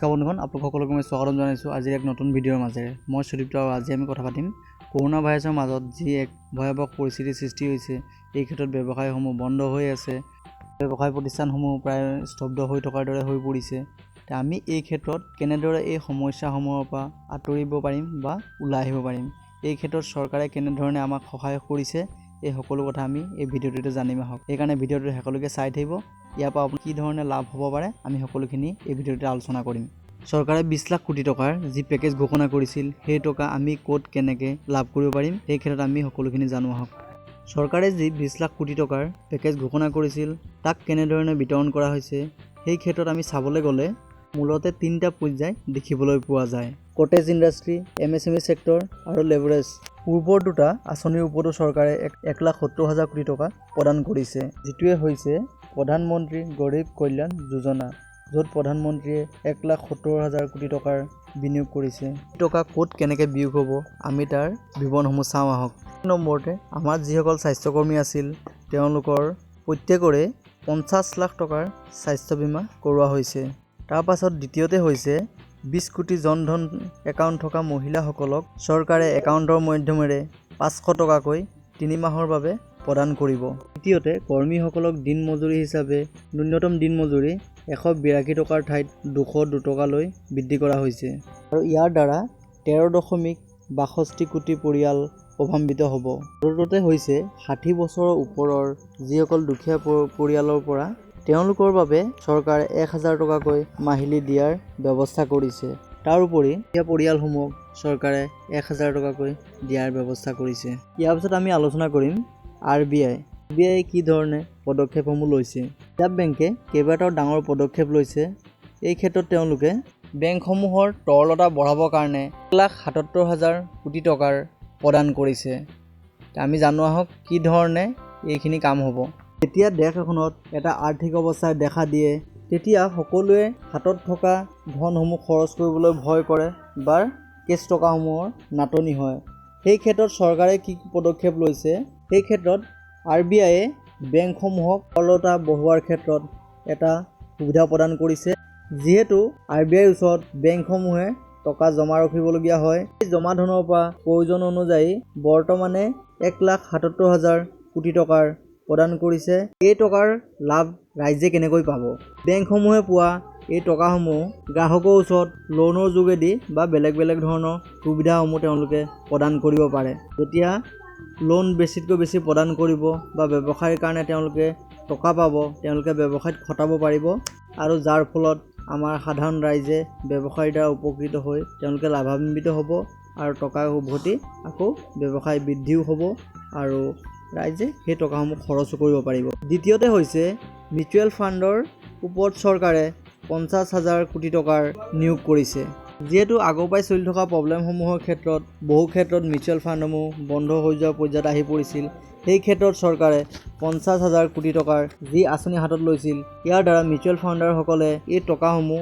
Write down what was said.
নমস্কাৰ বন্ধুগণ, আপোনালোক সকলোকে মই স্বাগতম জনাইছোঁ আজিৰ এক নতুন ভিডিঅ'ৰ মাজেৰে। মই সুদীপ্ত আৰু আজি আমি কথা পাতিম কৰোনা ভাইৰাছৰ মাজত যি এক ভয়াৱহ পৰিস্থিতিৰ সৃষ্টি হৈছে। এই ক্ষেত্ৰত ব্যৱসায়সমূহ বন্ধ হৈ আছে, ব্যৱসায় প্ৰতিষ্ঠানসমূহ প্ৰায় স্তব্ধ হৈ থকাৰ দৰে হৈ পৰিছে। আমি এই ক্ষেত্ৰত কেনেদৰে এই সমস্যাসমূহৰ পৰা আঁতৰিব পাৰিম বা ওলাই আহিব পাৰিম, এই ক্ষেত্ৰত চৰকাৰে কেনেধৰণে আমাক সহায় কৰিছে, এই সকলো কথা আমি এই ভিডিঅ'টোতে জানিম আহক। সেইকাৰণে ভিডিঅ'টো সকলোকে চাই থাকিব। ইয়াৰ পৰা আপুনি কি ধৰণে লাভ হ'ব পাৰে আমি সকলোখিনি এই ভিডিঅ'তে আলোচনা কৰিম। চৰকাৰে 20 লাখ কোটি টকাৰ যি পেকেজ ঘোষণা কৰিছিল, সেই টকা আমি ক'ত কেনেকৈ লাভ কৰিব পাৰিম সেই ক্ষেত্ৰত আমি সকলোখিনি জানো আহক। চৰকাৰে যি 20 লাখ কোটি টকাৰ পেকেজ ঘোষণা কৰিছিল, তাক কেনেধৰণে বিতৰণ কৰা হৈছে সেই ক্ষেত্ৰত আমি চাবলৈ গ'লে মূলতে 3টা পৰ্যায় দেখিবলৈ পোৱা যায়: কটেজ ইণ্ডাষ্ট্ৰী, MSME ছেক্টৰ আৰু লেভাৰেজ। পূৰ্বৰ দুটা আঁচনিৰ ওপৰতো চৰকাৰে 1,70,000 কোটি টকা প্ৰদান কৰিছে, যিটোৱে হৈছে প্ৰধানমন্ত্ৰী গৰীব কল্যাণ যোজনা, য'ত প্ৰধানমন্ত্ৰীয়ে 1,70,000 কোটি টকাৰ বিনিয়োগ কৰিছে। এই টকা ক'ত কেনেকৈ বিয়োগ হ'ব আমি তাৰ বিৱৰণসমূহ চাওঁ আহক। নম্বৰতে আমাৰ যিসকল স্বাস্থ্যকৰ্মী আছিল, তেওঁলোকৰ প্ৰত্যেকৰে 50 লাখ টকাৰ স্বাস্থ্য বীমা কৰোৱা হৈছে। তাৰ পাছত দ্বিতীয়তে হৈছে 20 কোটি জনধন একাউণ্ট থকা মহিলাসকলক চৰকাৰে একাউণ্টৰ মাধ্যমেৰে 500 টকাকৈ 3 মাহৰ বাবে প্ৰদান কৰিব। তৃতীয়তে কৰ্মীসকলক দিন মজুৰি হিচাপে ন্যূনতম দিন মজুৰি 182 টকাৰ ঠাইত 202 টকালৈ বৃদ্ধি কৰা হৈছে আৰু ইয়াৰ দ্বাৰা 13.62 কোটি পৰিয়াল প্ৰভাৱান্বিত হ'ব। দ্বিতীয়তে হৈছে 60 বছৰৰ ওপৰৰ যিসকল দুখীয়া পৰিয়ালৰ পৰা তেওঁলোকৰ বাবে চৰকাৰে 1000 টকাকৈ মাহিলী দিয়াৰ ব্যৱস্থা কৰিছে। তাৰোপৰি দুখীয়া পৰিয়ালসমূহক চৰকাৰে 1000 টকাকৈ দিয়াৰ ব্যৱস্থা কৰিছে। ইয়াৰ পিছত আমি আলোচনা কৰিম RBI কি ধৰণে পদক্ষেপসমূহ লৈছে। ৰিজাৰ্ভ বেংকে কেইবাটাও ডাঙৰ পদক্ষেপ লৈছে। এই ক্ষেত্ৰত তেওঁলোকে বেংকসমূহৰ তৰলতা বঢ়াবৰ কাৰণে 1,77,000 কোটি টকাৰ প্ৰদান কৰিছে। আমি জানো আহক কি ধৰণে এইখিনি কাম হ'ব। যেতিয়া দেশ এখনত এটা আৰ্থিক অৱস্থাই দেখা দিয়ে, তেতিয়া সকলোৱে হাতত থকা ধনসমূহ খৰচ কৰিবলৈ ভয় কৰে বা কেছ টকাসমূহৰ নাটনি হয়। সেই ক্ষেত্ৰত চৰকাৰে কি পদক্ষেপ লৈছে, সেই ক্ষেত্ৰত RBIয়ে বেংকসমূহক তৰলতা বঢ়োৱাৰ ক্ষেত্ৰত এটা সুবিধা প্ৰদান কৰিছে। যিহেতু RBIৰ ওচৰত বেংকসমূহে টকা জমা ৰাখিবলগীয়া হয়, এই জমা ধনৰ পৰা প্ৰয়োজন অনুযায়ী বৰ্তমানে 1,77,000 কোটি টকাৰ প্ৰদান কৰিছে। এই টকাৰ লাভ ৰাইজে কেনেকৈ পাব? বেংকসমূহে পোৱা এই টকাসমূহ গ্ৰাহকৰ ওচৰত লোনৰ যোগেদি বা বেলেগ ধৰণৰ সুবিধাসমূহ তেওঁলোকে প্ৰদান কৰিব পাৰে। যেতিয়া লোন বেছিতকৈ বেছি প্ৰদান কৰিব বা ব্যৱসায়ৰ কাৰণে তেওঁলোকে টকা পাব, তেওঁলোকে ব্যৱসায়ত খটাব পাৰিব আৰু যাৰ ফলত আমাৰ সাধাৰণ ৰাইজে ব্যৱসায়ৰ দ্বাৰা উপকৃত হৈ তেওঁলোকে লাভান্বিত হ'ব আৰু টকা উভতি আকৌ ব্যৱসায় বৃদ্ধিও হ'ব আৰু ৰাইজে সেই টকাসমূহ খৰচো কৰিব পাৰিব। দ্বিতীয়তে হৈছে মিউচুৱেল ফাণ্ডৰ ওপৰত চৰকাৰে 50,000 কোটি টকাৰ নিয়োগ কৰিছে। যিহেতু আগৰ পৰাই চলি থকা প্ৰব্লেমসমূহৰ ক্ষেত্ৰত বহু ক্ষেত্ৰত মিউচুৱেল ফাণ্ডসমূহ বন্ধ হৈ যোৱাৰ পৰ্যায়ত আহি পৰিছিল। সেই ক্ষেত্ৰত চৰকাৰে 50,000 কোটি টকাৰ যি আঁচনি হাতত লৈছিল, ইয়াৰ দ্বাৰা মিউচুৱেল ফাণ্ডাৰসকলে এই টকাসমূহ